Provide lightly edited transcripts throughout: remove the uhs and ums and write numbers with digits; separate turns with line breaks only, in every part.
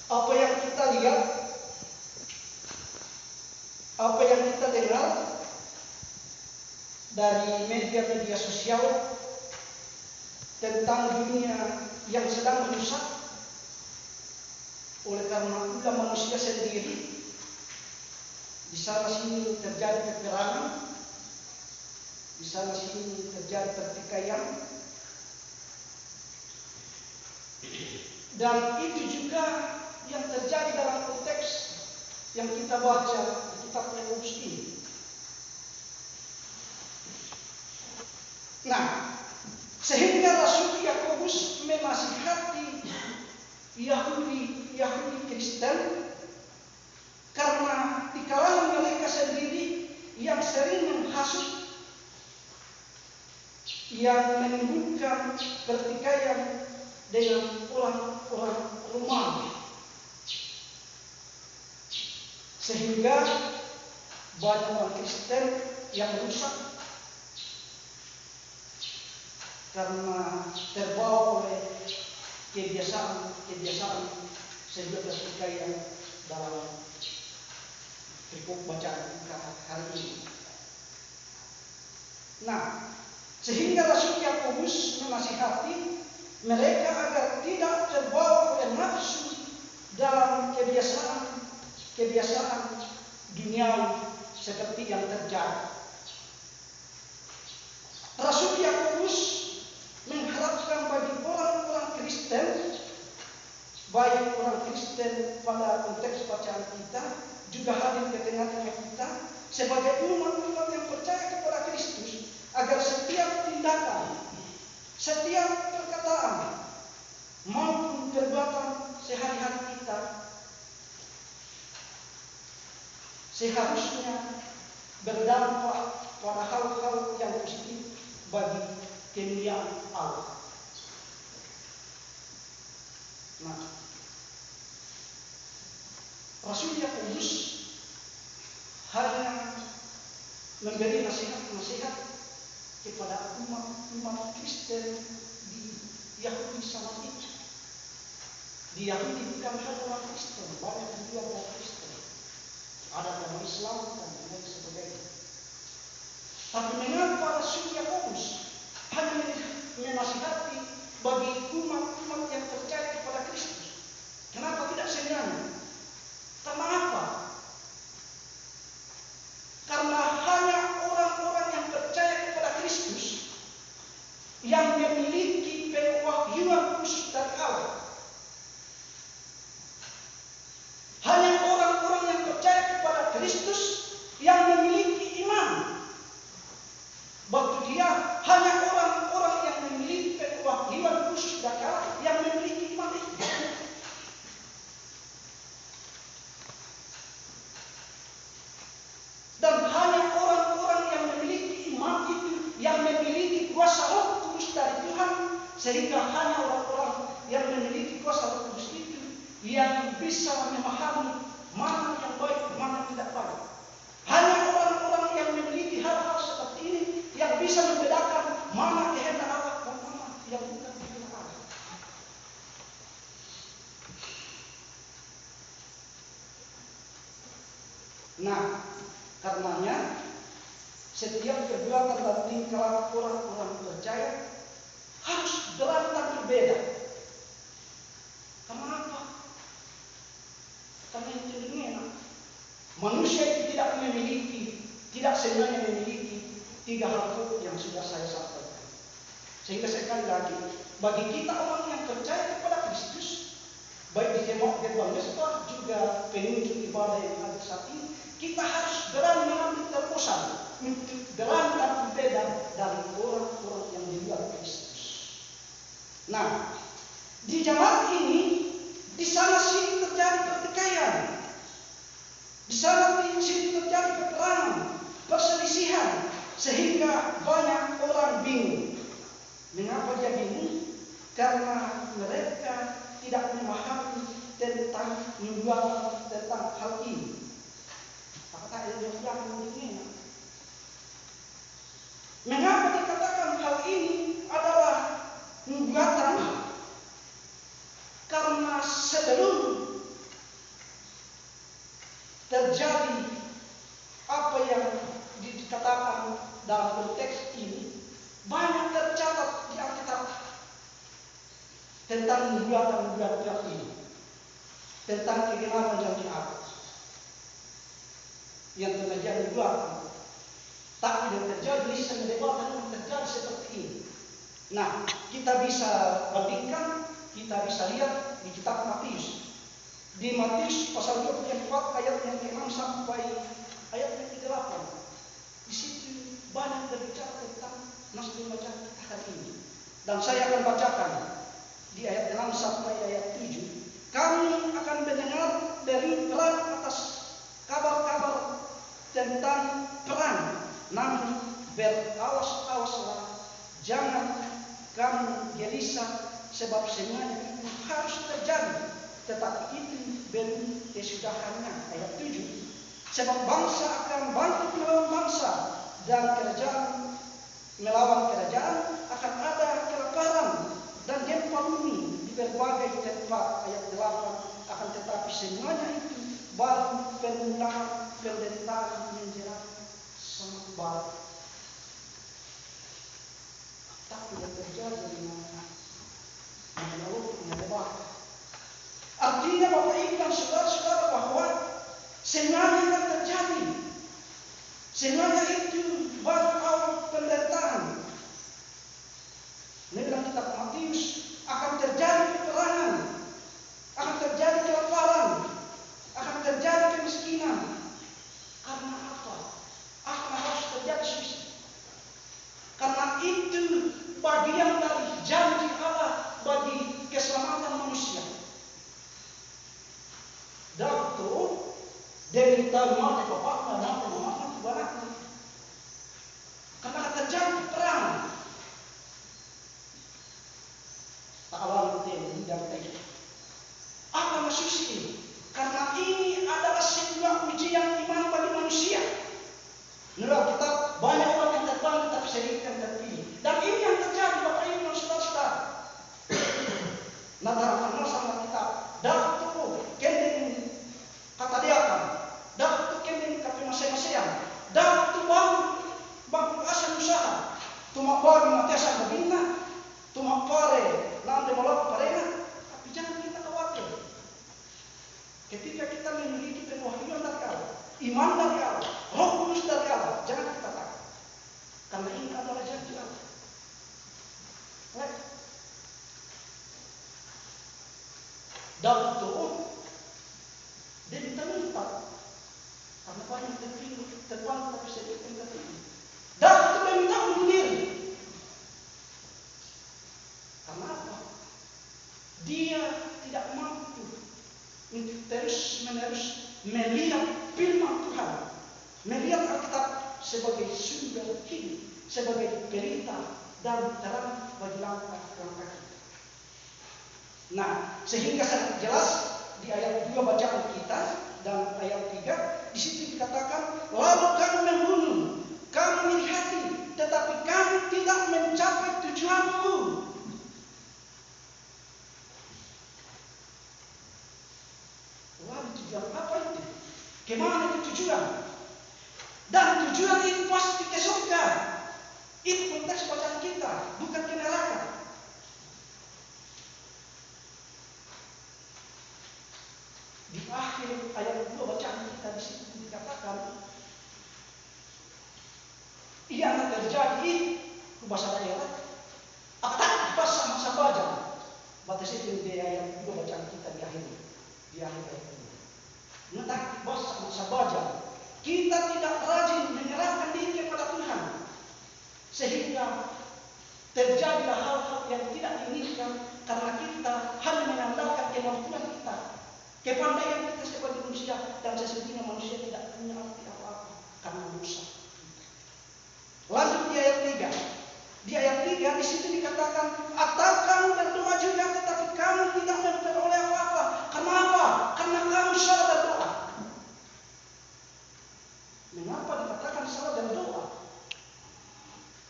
Apa yang kita lihat, apa yang kita dengar dari media-media sosial tentang dunia yang sedang rusak oleh karena ulah manusia sendiri. Di sana sini terjadi peperangan, di sana sini terjadi pertikaian, dan itu juga yang terjadi dalam konteks yang kita baca di kitab Yakobus ini. Nah, sehingga Rasul Yakobus menasihati Yahudi Kristen karena di kalangan mereka sendiri yang sering menghasut, yang menimbulkan pertikaian dengan orang-orang Romawi, sehingga banyak orang Kristen yang rusak karena terbawa oleh kebiasaan sehingga pertikaian dalam perikop bacaan kita hari ini. Nah, sehingga Rasul Yakobus menasihati mereka agar tidak terbawa oleh nafsu dalam kebiasaan duniawi seperti yang terjadi. Rasul Yakobus mengharapkan bagi orang-orang Kristen, baik orang Kristen pada konteks bacaan kita, juga hadir di tengah-tengah kita sebagai umat-umat yang percaya kepada Kristus, agar setiap tindakan, setiap perkataan maupun perbuatan sehari-hari kita seharusnya berdampak pada hal-hal yang positif bagi kemuliaan Allah. Nah, Rasul Yakobus hanya memberi nasihat kepada umat Kristen di Yahudi sama itu. Di Yahudi bukan hanya orang Kristen, banyak juga orang Kristen. Ada orang Islam dan lain sebagainya. Tapi mengapa Rasul Yakobus hanya menasihati bagi umat-umat yang percaya kepada Kristus? Kenapa tidak semuanya? Karena apa? Karena hanya orang-orang yang percaya kepada Kristus yang memiliki pewahyuan khusus dari Allah. Hanya orang-orang yang percaya kepada Kristus yang memiliki iman. Waktu dia hanya orang-orang yang memiliki pewahyuan khusus dari Allah yang memiliki iman itu. Dan hanya orang-orang yang memiliki iman itu yang memiliki kuasa Roh Kudus dari Tuhan, sehingga hanya orang-orang yang memiliki kuasa Roh Kudus itu yang bisa memahami mana yang baik, mana yang tidak baik. Hanya orang-orang yang memiliki hal-hal seperti ini yang bisa membedakan mana kehendak Allah dan mana yang bukan kehendak Allah. Nah, karenanya setiap perbuatan dan tingkah orang-orang percaya harus berantak berbeda. Karena apa? Karena itu enak. Manusia itu tidak semuanya memiliki tiga hal yang sudah saya sampaikan. Sehingga sekali lagi, bagi kita orang yang percaya kepada Kristus, baik di gereja mesbah juga penunjuk ibadah yang ada saat ini, kita harus berani mengambil terobosan untuk berangkat berbeda dari orang-orang yang di luar Kristus. Nah, di jemaat ini, di sana sini terjadi pertikaian, di sana sini terjadi peperangan, perselisihan, sehingga banyak orang bingung. Mengapa dia bingung? Karena mereka tidak memahami tentang hal ini. Apakah yang ini? Mengapa dikatakan hal ini adalah nubuatan? Karena sebelum tentang bulan ini, tentang kegenapan janji Allah yang terjadi bulan. Tak tidak terjadi semedebatan yang terjadi seperti ini. Nah, kita bisa bandingkan, kita bisa lihat di kitab Matius. Di Matius pasal 24 ayat yang ke-6 sampai ayat yang ke-8. Di situ banyak berbicara tentang nasib wajah kita hari ini. Dan saya akan bacakan di ayat 6 sampai ayat 7. Kami akan mendengar dari perang atas kabar-kabar tentang perang. Namun berawas-awaslah, jangan kamu gelisah, sebab semuanya itu harus terjadi, tetapi itu belum kesudahannya. Ayat 7. Sebab bangsa akan bangkit melawan bangsa, dan kerajaan melawan kerajaan, akan ada kelaparan dan gempa bumi di berbagai tempat. Ayat 8. Akan tetapi semuanya itu baru permulaan penderitaan menjerat sangat baru. Tapi yang terjadi dengan menyebabkan. Artinya Bapak Ibu dan saudara-saudara bahwa semuanya akan terjadi. Semuanya itu baru awal penderitaan. Dalam kitab Matius akan terjadi peperangan, akan terjadi kelaparan, akan terjadi kemiskinan. Karena apa? Akan harus terjadi susah. Karena itu bagian dari janji Allah bagi keselamatan manusia. Dato dari tamat bapak mama barat. Karena akan terjadi perang. Tak awal itu dan tadi. Apa maksud ini? Karena ini adalah sebuah ujian iman bagi manusia. Menurut kita banyak orang yang terbang tetapi sedikit yang terpilih. Dan ini yang terjadi Bapak Ibu dan saudara-saudara. Nah dalam sama kita, dahulu kendeng kata dia kan, dahulu kendeng kata masing-masing, dahulu bang asal usaha, tumak baru matiasa berbina, tumak pare, nanti malah parena. Tapi jangan kita khawatir. Ketika kita memiliki pewahyuan dari Allah, iman dari Allah, Roh Kudus dari Allah, jangan kita takut. Karena ini adalah janji Allah. Baik. Dan itu dia minta karena banyak terbang tapi sedikit yang terpilih. Dan itu dia minta bunuh diri. Karena apa? Dia tidak mampu untuk terus-menerus melihat firman Tuhan, melihat Alkitab sebagai sumber hidup, sebagai berita dan terang bagi langkah kita. Nah, sehingga sangat jelas di ayat 2 bacaan kita dan ayat 3 di situ dikatakan, lalu kamu membunuh, kamu iri hati, tetapi kamu tidak mencapai tujuanmu. Lalu tujuan apa itu? Kemana itu tujuan? Dan tujuan itu pasti ke surga. Itu konteks bacaan kita, bukan ke neraka. Di akhir ayat 2 bacaan kita di situ dikatakan, ini akan terjadi bahasa daerah akan pas baca. Batas itu di ayat 2 bacaan kita di akhir ayat 2. Nanti bahasa baca. Kita tidak rajin menyerahkan diri kepada Tuhan, sehingga terjadilah hal-hal yang tidak diinginkan karena kita hanya mengandalkan kemampuan kita, kepandaian kita sebagai manusia, dan sesungguhnya manusia tidak punya arti apa-apa karena dosa. Lanjut di ayat 3. Di ayat 3 di situ dikatakan, atau kamu berdoa juga tetapi kamu tidak memperoleh apa-apa. Kenapa? Karena kamu salah berdoa. Mengapa dikatakan salah berdoa?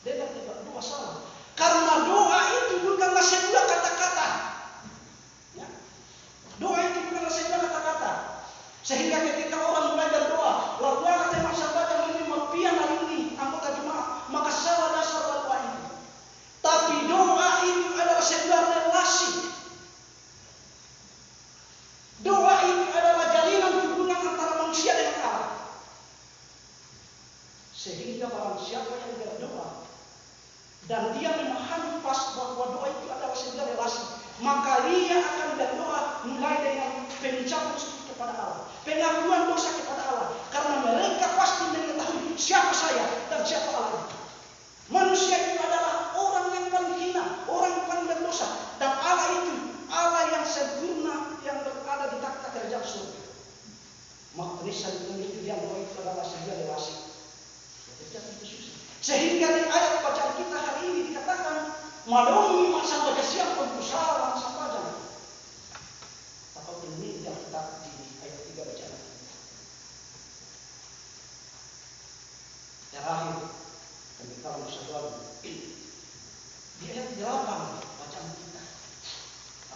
Dia tidak doa salah. Karena doa itu bukanlah sebuah kata-kata. Ya. Doa itu bukanlah sebuah kata-kata. Sehingga ketika orang mulai berdoa, lalu kata masa baca menerima pian hari ini anggota jemaah, maka salah dasar doa itu. Tapi doa itu pengucapan syukur kepada Allah, pengakuan dosa kepada Allah, karena mereka pasti mengetahui siapa saya dan siapa Allah. Manusia itu adalah orang yang paling hina, orang yang paling berdosa, dan Allah itu Allah yang sempurna yang berada di takhta kerajaan surga. Maka tulisan itu yang itu adalah sebuah relasi. Sehingga di ayat bacaan kita hari ini dikatakan malumi sampai kesiap pembusaran sampajan. Atau ini yang kita di ayat 3 bacaan. Terakhir kami tahu saudara di ayat 8 bacaan kita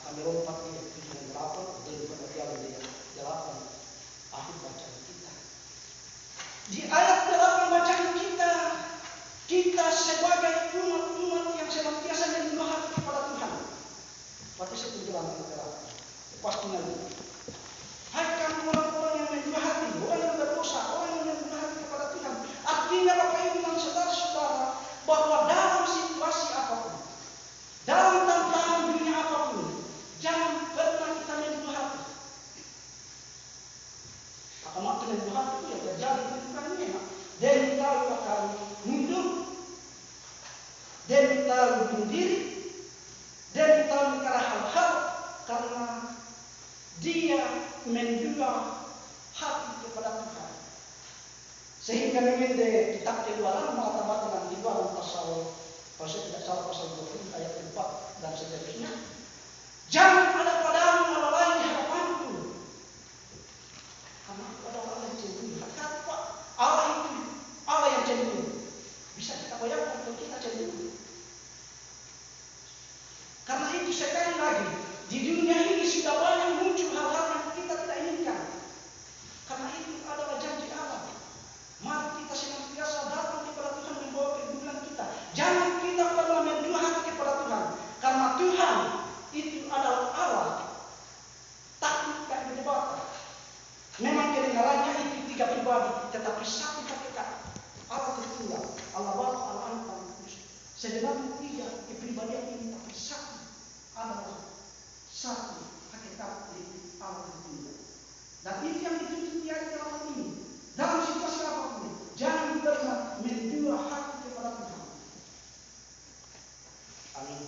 akan melompat di ayat 7 dan 8 dan pada ayat 8 akhir bacaan kita. Di ayat 8 bacaan kita sebagai umat-umat yang senantiasa menyembah hati kepada Tuhan. Pasti saya penjelasan terakhir. Pasti nanti. Hai kamu orang-orang yang menyembah hati, orang yang berdosa, orang yang menyembah hati kepada Tuhan. Artinya Bapak Ibu dan saudara-saudara bahwa dalam situasi apapun, dalam tantangan dunia apapun, jangan pernah kita menyembah hati. Akan menyembah hati itu ya terjadi di bukan ini. Dan kita akan mundur, dan kita bunuh diri, dan kita mengkara hal-hal karena dia menjual hati kepada Tuhan. Sehingga memang di kitab Keluaran mengatakan dengan Keluaran pasal tidak salah pasal 20 ayat 4 dan seterusnya. Jangan ada padamu Allah lain harapanku. Karena ada Allah yang cemburu. Hati-hati Pak, Allah itu Allah yang cemburu. Bisa kita bayangkan kalau kita cemburu. Karena itu sekali lagi di dunia ini sudah banyak muncul hal-hal yang kita tidak inginkan. Karena itu adalah janji Allah. Mari kita senantiasa datang kepada Tuhan membawa pergumulan kita. Jangan kita pernah menjual hati kepada Tuhan. Karena Tuhan itu adalah Allah. Takut dan perdebatan. Memang kedengarannya itu 3 pribadi, tetapi satu hakikat. Allah tertunggal, Allah Bapa, Allah Anak, Allah Kudus. Sebenarnya 3 kepribadian ini, tapi satu adalah satu hakikat dari Allah tertunggal. Dan itu yang dituntut di ayat 8 ini. Dalam situasi apapun, jangan pernah menjual hati kepada Tuhan. Amin.